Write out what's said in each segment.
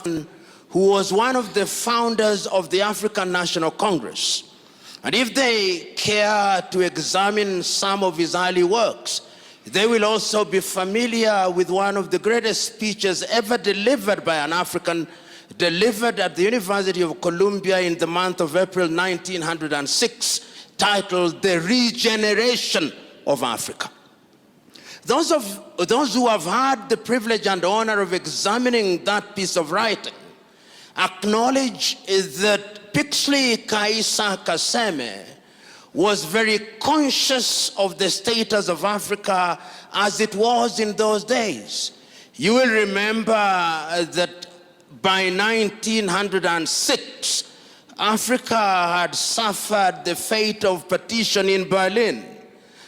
who was one of the founders of the African National Congress. And if they care to examine some of his early works, they will also be familiar with one of the greatest speeches ever delivered by an African, delivered at the University of Columbia in the month of April 1906, titled "The Regeneration of Africa." Those who have had the privilege and honor of examining that piece of writing acknowledge that Pixley Kaisa Kaseme was very conscious of the status of Africa as it was in those days. You will remember that by 1906, Africa had suffered the fate of partition in Berlin,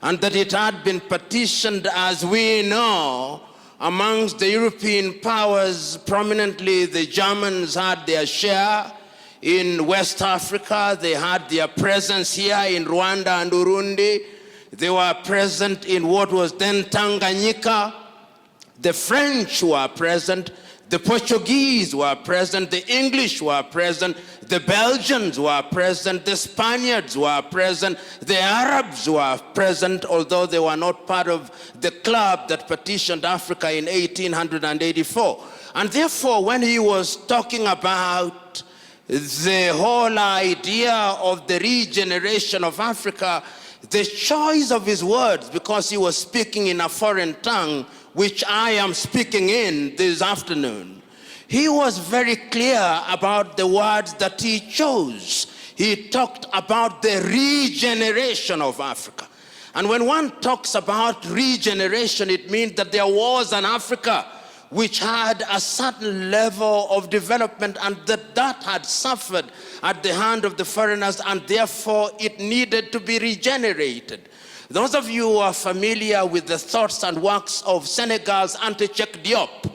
and that it had been partitioned, as we know, amongst the European powers. Prominently, the Germans had their share in West Africa. They had their presence here in Rwanda and Burundi. They were present in what was then Tanganyika. The French were present. The Portuguese were present. The English were present. The Belgians were present. The Spaniards were present. The Arabs were present, although they were not part of the club that partitioned Africa in 1884. And therefore, when he was talking about the whole idea of the regeneration of Africa, the choice of his words, because he was speaking in a foreign tongue, which I am speaking in this afternoon, he was very clear about the words that he chose. He talked about the regeneration of Africa. And when one talks about regeneration, it means that there was an Africa which had a certain level of development, and that had suffered at the hand of the foreigners, and therefore it needed to be regenerated. Those of you who are familiar with the thoughts and works of Senegal's Anta Cheikh Diop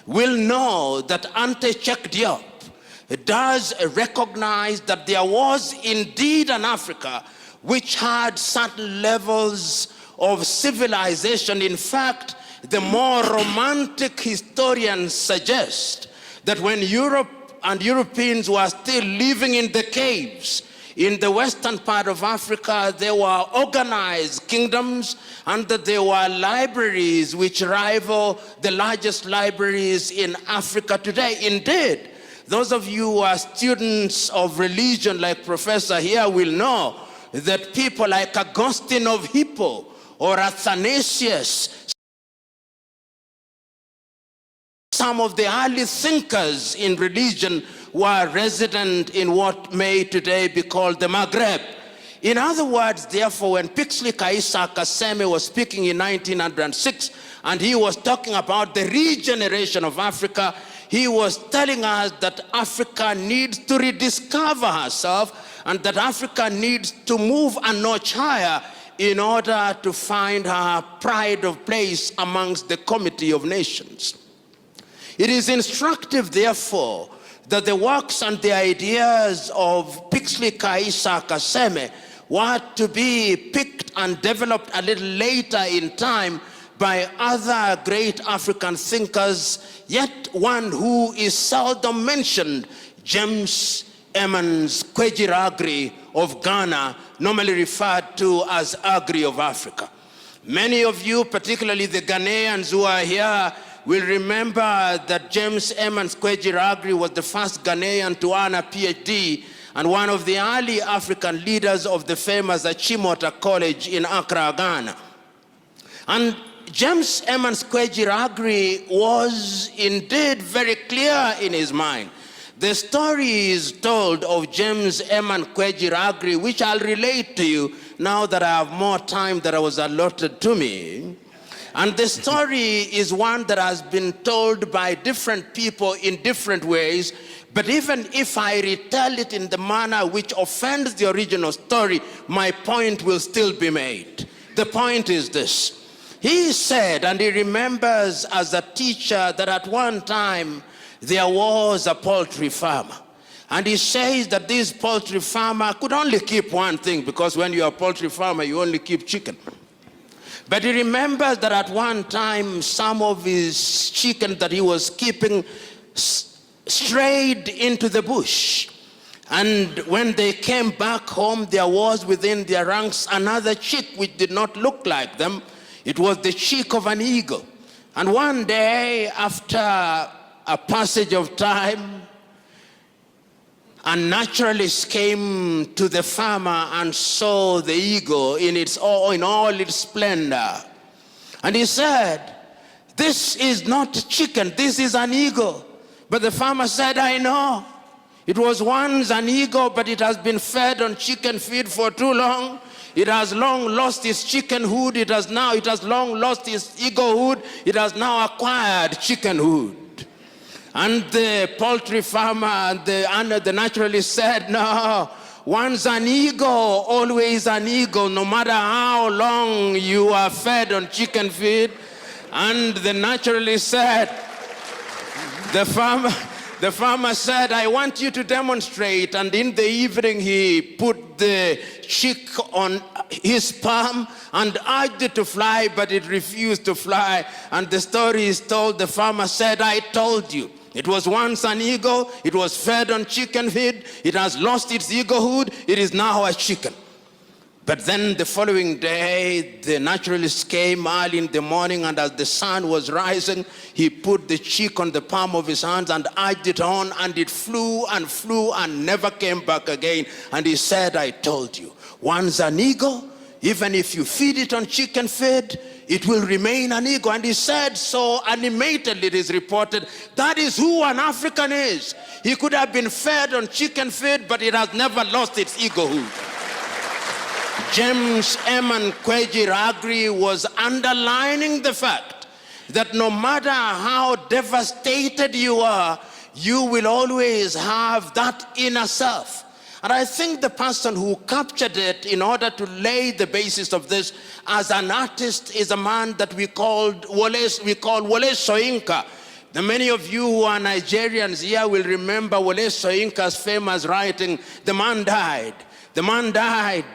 will know that Anta Cheikh Diop does recognize that there was indeed an Africa which had certain levels of civilization. In fact, the more romantic historians suggest that when Europe and Europeans were still living in the caves in the western part of Africa, there were organized kingdoms, and that there were libraries which rival the largest libraries in Africa today. Indeed, those of you who are students of religion, like Professor here, will know that people like Augustine of Hippo or Athanasius, some of the early thinkers in religion, were resident in what may today be called the Maghreb. In other words, therefore, when Pixley Kaisa Kaseme was speaking in 1906, and he was talking about the regeneration of Africa, he was telling us that Africa needs to rediscover herself, and that Africa needs to move a notch higher in order to find her pride of place amongst the community of nations. It is instructive, therefore, that the works and the ideas of Pixley Kaisa Kaseme were to be picked and developed a little later in time by other great African thinkers, yet one who is seldom mentioned, James Emmons Kwegyir of Ghana, normally referred to as Agri of Africa. Many of you, particularly the Ghanaians who are here, will remember that James Emmons Kwegyir was the first Ghanaian to earn a PhD and one of the early African leaders of the famous Achimota College in Accra, Ghana. And James Emmons Kwegyir was indeed very clear in his mind. The story is told of James Emmons Kwegyir, which I'll relate to you now that I have more time that was allotted to me. And the story is one that has been told by different people in different ways, but even if I retell it in the manner which offends the original story, my point will still be made. The point is this. He said, and he remembers as a teacher, that at one time there was a poultry farmer. And he says that this poultry farmer could only keep one thing, because when you're a poultry farmer, you only keep chicken. But he remembers that at one time, some of his chicken that he was keeping strayed into the bush. And when they came back home, there was within their ranks another chick which did not look like them. It was the chick of an eagle. And one day, after a passage of time, a naturalist came to the farmer and saw the eagle in all its splendor. And he said, "This is not chicken, this is an eagle." But the farmer said, "I know. It was once an eagle, but it has been fed on chicken feed for too long. It has long lost its chickenhood. It has long lost its eaglehood. It has now acquired chickenhood." And the poultry farmer and the naturalist said, "No, once an eagle, always an eagle, no matter how long you are fed on chicken feed." And the naturalist said, the farmer said, "I want you to demonstrate." And in the evening, he put the chick on his palm and urged it to fly, but it refused to fly. And the story is told, the farmer said, "I told you. It was once an eagle. It was fed on chicken feed. It has lost its eaglehood. It is now a chicken." But then the following day, the naturalist came early in the morning, and as the sun was rising, he put the chick on the palm of his hands and urged it on, and it flew and never came back again. And he said, "I told you, once an eagle, even if you feed it on chicken feed, it will remain an eagle." And he said so animatedly, it is reported, that is who an African is. He could have been fed on chicken feed, but it has never lost its eaglehood. James M. Kwejiragri was underlining the fact that no matter how devastated you are, you will always have that inner self. And I think the person who captured it in order to lay the basis of this as an artist is a man that we call Wole Soyinka. Now, many of you who are Nigerians here will remember Wole Soyinka's famous writing, "The man died, the man died,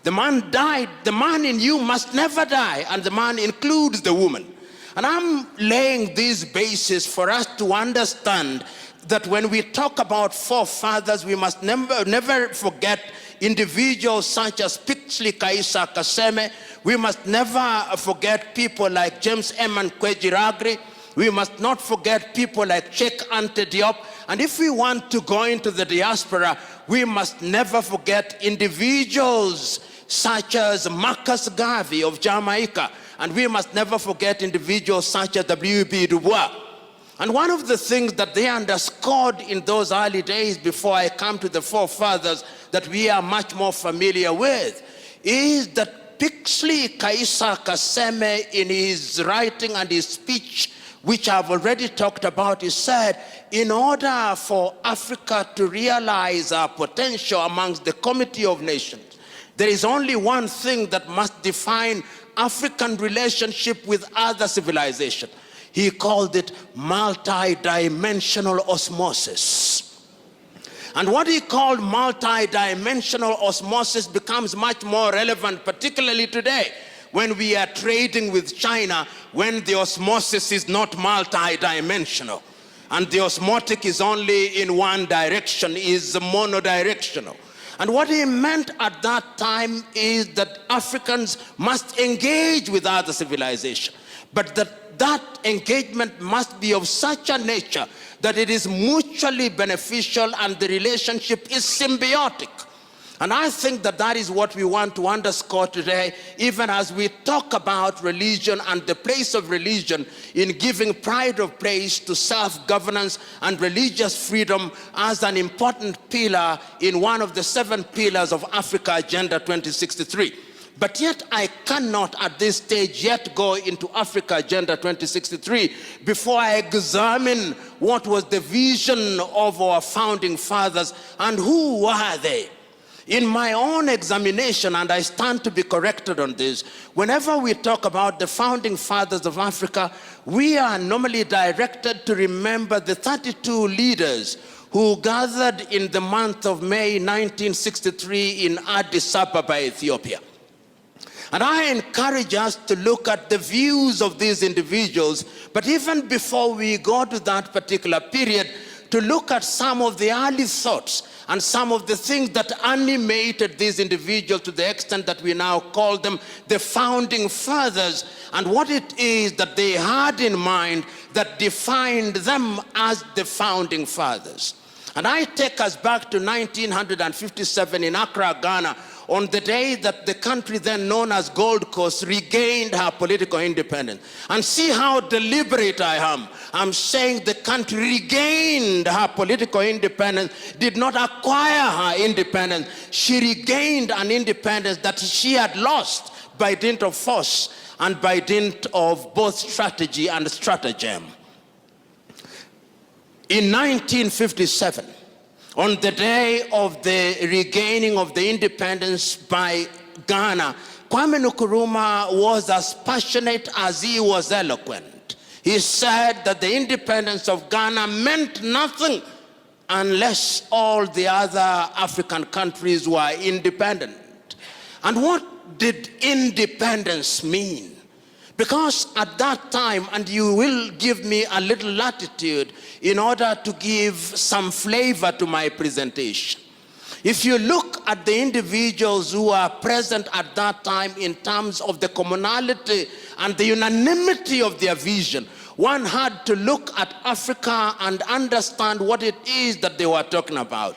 the man died, the man in you must never die," and the man includes the woman. And I'm laying this basis for us to understand that when we talk about forefathers, we must never forget individuals such as Pixley Kaisa Kaseme. We must never forget people like James M. Kwejiragri. We must not forget people like Cheikh Anta Diop. And if we want to go into the diaspora, we must never forget individuals such as Marcus Garvey of Jamaica. And we must never forget individuals such as W.B. Du Bois. And one of the things that they underscored in those early days, before I come to the forefathers that we are much more familiar with, is that Pixley Kaisa Kaseme, in his writing and his speech, which I've already talked about, he said, in order for Africa to realize our potential amongst the Committee of Nations, there is only one thing that must define African relationship with other civilizations. He called it multi-dimensional osmosis. And what he called multi-dimensional osmosis becomes much more relevant, particularly today, when we are trading with China, when the osmosis is not multi-dimensional. And the osmotic is only in one direction, is monodirectional. And what he meant at that time is that Africans must engage with other civilizations, but that engagement must be of such a nature that it is mutually beneficial and the relationship is symbiotic. And I think that that is what we want to underscore today, even as we talk about religion and the place of religion in giving pride of place to self-governance and religious freedom as an important pillar in one of the 7 pillars of Africa Agenda 2063. But yet I cannot at this stage yet go into Africa Agenda 2063 before I examine what was the vision of our founding fathers and who were they. In my own examination, and I stand to be corrected on this, whenever we talk about the founding fathers of Africa, we are normally directed to remember the 32 leaders who gathered in the month of May 1963 in Addis Ababa, Ethiopia. And I encourage us to look at the views of these individuals, but even before we go to that particular period, to look at some of the early thoughts and some of the things that animated these individuals to the extent that we now call them the founding fathers, and what it is that they had in mind that defined them as the founding fathers. And I take us back to 1957 in Accra, Ghana, on the day that the country then known as Gold Coast regained her political independence. And see how deliberate I am. I'm saying the country regained her political independence, did not acquire her independence. She regained an independence that she had lost by dint of force and by dint of both strategy and stratagem. In 1957, on the day of the regaining of the independence by Ghana, Kwame Nkrumah was as passionate as he was eloquent. He said that the independence of Ghana meant nothing unless all the other African countries were independent. And what did independence mean? Because at that time, and you will give me a little latitude in order to give some flavor to my presentation. If you look at the individuals who are present at that time in terms of the commonality and the unanimity of their vision, one had to look at Africa and understand what it is that they were talking about.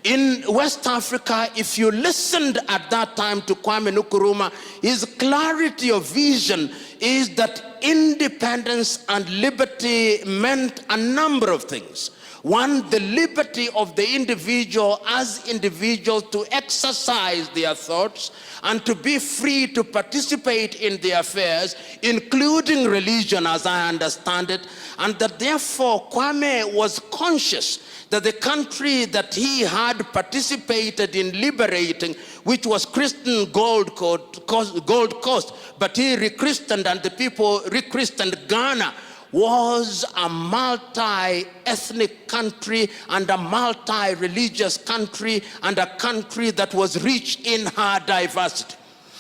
In West Africa, if you listened at that time to Kwame Nkrumah, his clarity of vision is that independence and liberty meant a number of things. One, the liberty of the individual as individuals to exercise their thoughts and to be free to participate in their affairs, including religion as I understand it, and that therefore Kwame was conscious that the country that he had participated in liberating, which was Christian Gold Coast, but he rechristened and the people rechristened Ghana, was a multi-ethnic country and a multi-religious country and a country that was rich in her diversity.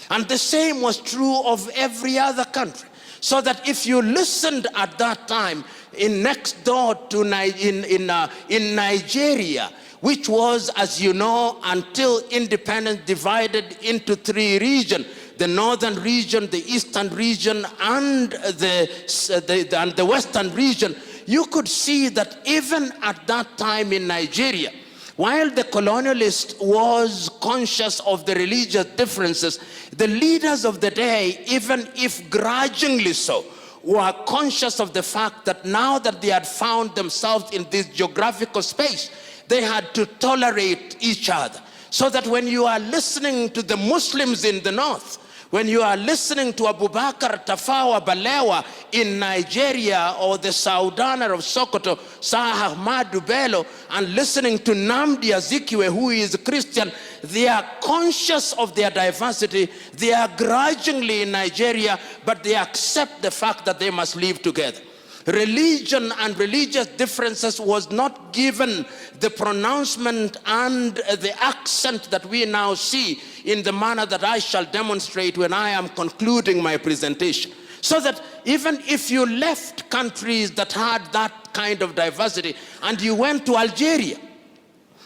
And the same was true of every other country. So that if you listened at that time in next door to in Nigeria, which was, as you know, until independence divided into three regions, the northern region, the eastern region, and the western region, you could see that even at that time in Nigeria, while the colonialist was conscious of the religious differences, the leaders of the day, even if grudgingly so, were conscious of the fact that now that they had found themselves in this geographical space, they had to tolerate each other. So that when you are listening to the Muslims in the north, when you are listening to Abubakar Tafawa Balewa in Nigeria, or the Saudaner of Sokoto, Sir Ahmadu Bello, and listening to Nnamdi Azikiwe, who is a Christian, they are conscious of their diversity. They are grudgingly in Nigeria, but they accept the fact that they must live together. Religion and religious differences was not given the pronouncement and the accent that we now see in the manner that I shall demonstrate when I am concluding my presentation. So that even if you left countries that had that kind of diversity and you went to Algeria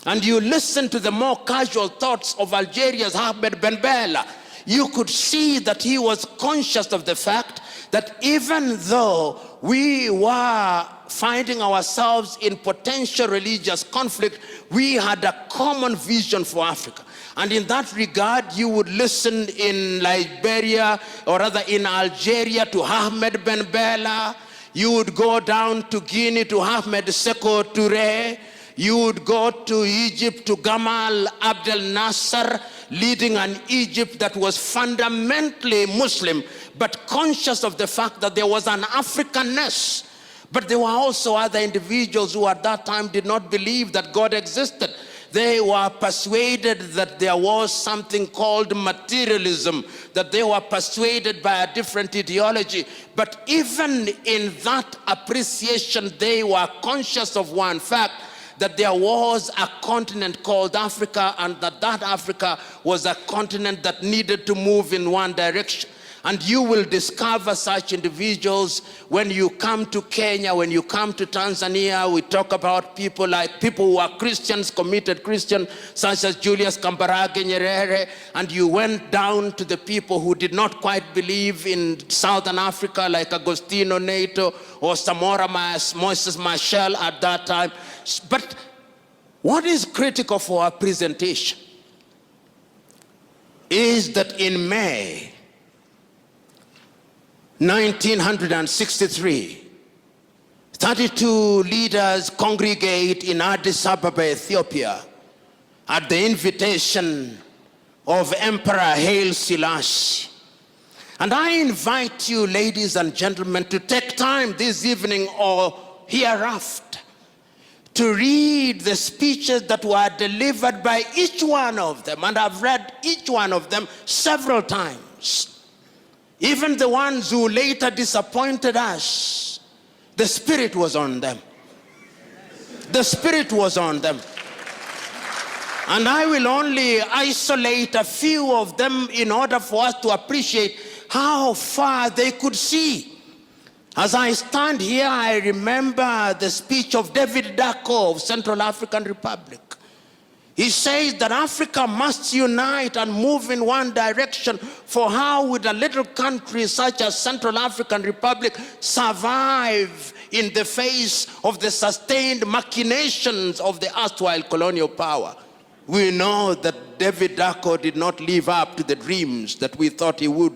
and you listened to the more casual thoughts of Algeria's Ahmed Ben Bella, you could see that he was conscious of the fact that even though we were finding ourselves in potential religious conflict, we had a common vision for Africa. And in that regard, you would listen in Liberia, or rather in Algeria, to Ahmed Ben Bella. You would go down to Guinea to Ahmed Sékou Touré. You would go to Egypt to Gamal Abdel Nasser, leading an Egypt that was fundamentally Muslim, but conscious of the fact that there was an Africanness. But there were also other individuals who at that time did not believe that God existed. They were persuaded that there was something called materialism, that they were persuaded by a different ideology. But even in that appreciation, they were conscious of one fact, that there was a continent called Africa, and that Africa was a continent that needed to move in one direction. And you will discover such individuals when you come to Kenya, when you come to Tanzania. We talk about people who are Christians, committed Christians, such as Julius Kambarage Nyerere, and you went down to the people who did not quite believe in Southern Africa, like Agostino Neto or Samora Moses Machel at that time. But what is critical for our presentation is that in May 1963, 32 leaders congregate in Addis Ababa, Ethiopia, at the invitation of Emperor Haile Selassie. And I invite you, ladies and gentlemen, to take time this evening or hereafter to read the speeches that were delivered by each one of them. And I've read each one of them several times. Even the ones who later disappointed us, the Spirit was on them. The Spirit was on them. And I will only isolate a few of them in order for us to appreciate how far they could see. As I stand here, I remember the speech of David Dacko of Central African Republic. He says that Africa must unite and move in one direction, for how would a little country such as Central African Republic survive in the face of the sustained machinations of the erstwhile colonial power? We know that David Dacko did not live up to the dreams that we thought he would.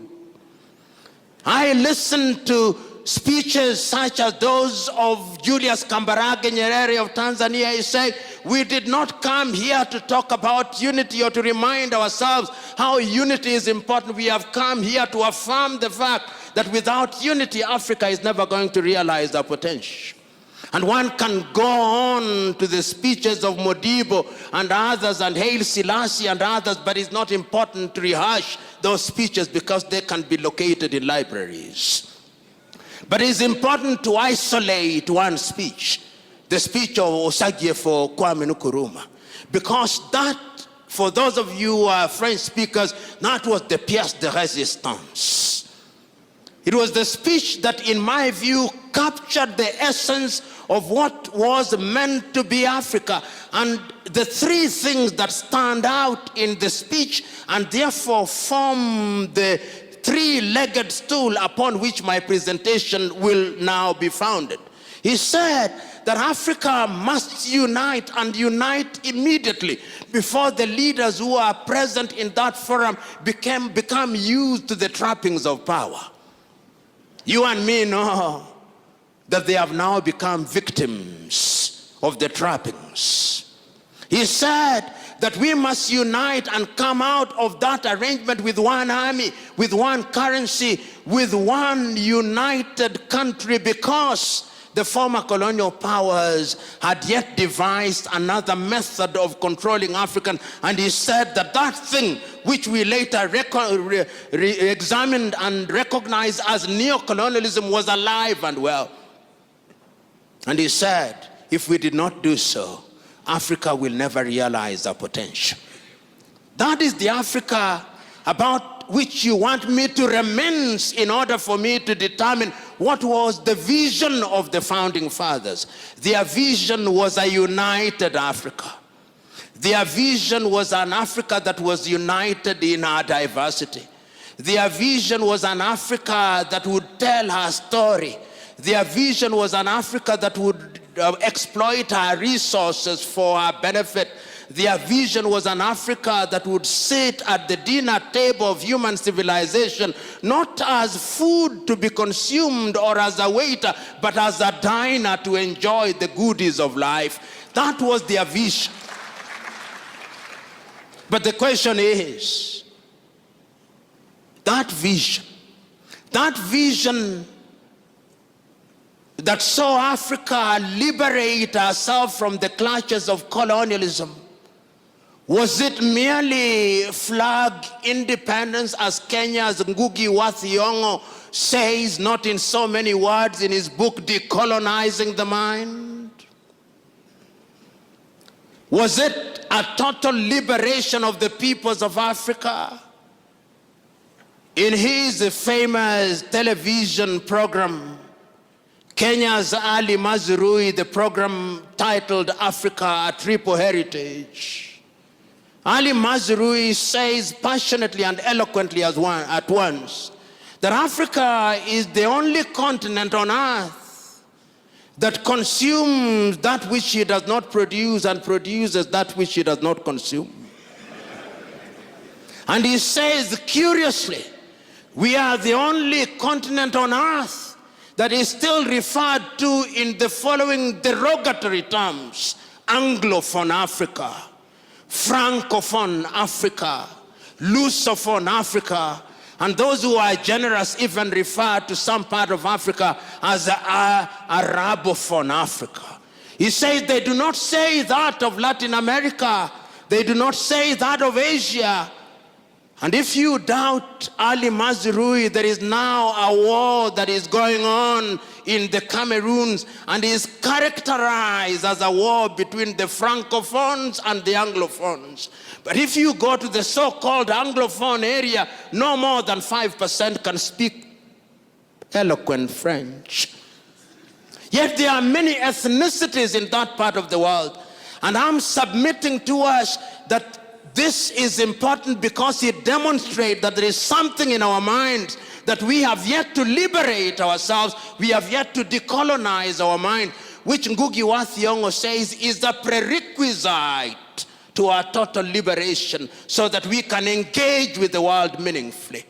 I listened to speeches such as those of Julius Kambarage Nyerere of Tanzania. He said, we did not come here to talk about unity or to remind ourselves how unity is important. We have come here to affirm the fact that without unity, Africa is never going to realize their potential. And one can go on to the speeches of Modibo and others and Haile Selassie and others, but it's not important to rehash those speeches because they can be located in libraries. But it's important to isolate one speech, the speech of Osagyefo Kwame Nkrumah, because that, for those of you who are French speakers, that was the pièce de résistance. It was the speech that, in my view, captured the essence of what was meant to be Africa. And the three things that stand out in the speech and therefore form the three-legged stool upon which my presentation will now be founded. He said that Africa must unite, and unite immediately, before the leaders who are present in that forum become used to the trappings of power. You and me know that they have now become victims of the trappings. He said that we must unite and come out of that arrangement with one army, with one currency, with one united country, because the former colonial powers had yet devised another method of controlling Africans. And he said that that thing which we later examined and recognized as neocolonialism was alive and well. And he said, if we did not do so, Africa will never realize our potential. That is the Africa about which you want me to reminisce in order for me to determine what was the vision of the founding fathers. Their vision was a united Africa. Their vision was an Africa that was united in our diversity. Their vision was an Africa that would tell her story. Their vision was an Africa that would exploit our resources for our benefit. Their vision was an Africa that would sit at the dinner table of human civilization, not as food to be consumed or as a waiter, but as a diner to enjoy the goodies of life. That was their vision. But the question is, that vision that saw Africa liberate herself from the clutches of colonialism, was it merely flag independence, as Kenya's Ngugi wa Thiong'o says, not in so many words, in his book Decolonizing the Mind? Was it a total liberation of the peoples of Africa? In his famous television program, Kenya's Ali Mazrui, the program titled Africa, a Triple Heritage, Ali Mazrui says passionately and eloquently at once that Africa is the only continent on earth that consumes that which it does not produce and produces that which it does not consume. And he says, curiously, we are the only continent on earth that is still referred to in the following derogatory terms: Anglophone Africa, Francophone Africa, Lusophone Africa, and those who are generous even refer to some part of Africa as Arabophone Africa. He says they do not say that of Latin America, they do not say that of Asia. And if you doubt Ali Mazrui, there is now a war that is going on in the Cameroons and is characterized as a war between the Francophones and the Anglophones. But if you go to the so-called Anglophone area, no more than 5% can speak eloquent French. Yet there are many ethnicities in that part of the world. And I'm submitting to us that this is important because it demonstrates that there is something in our minds that we have yet to liberate ourselves. We have yet to decolonize our mind, which Ngugi wa Thiong'o says is a prerequisite to our total liberation so that we can engage with the world meaningfully.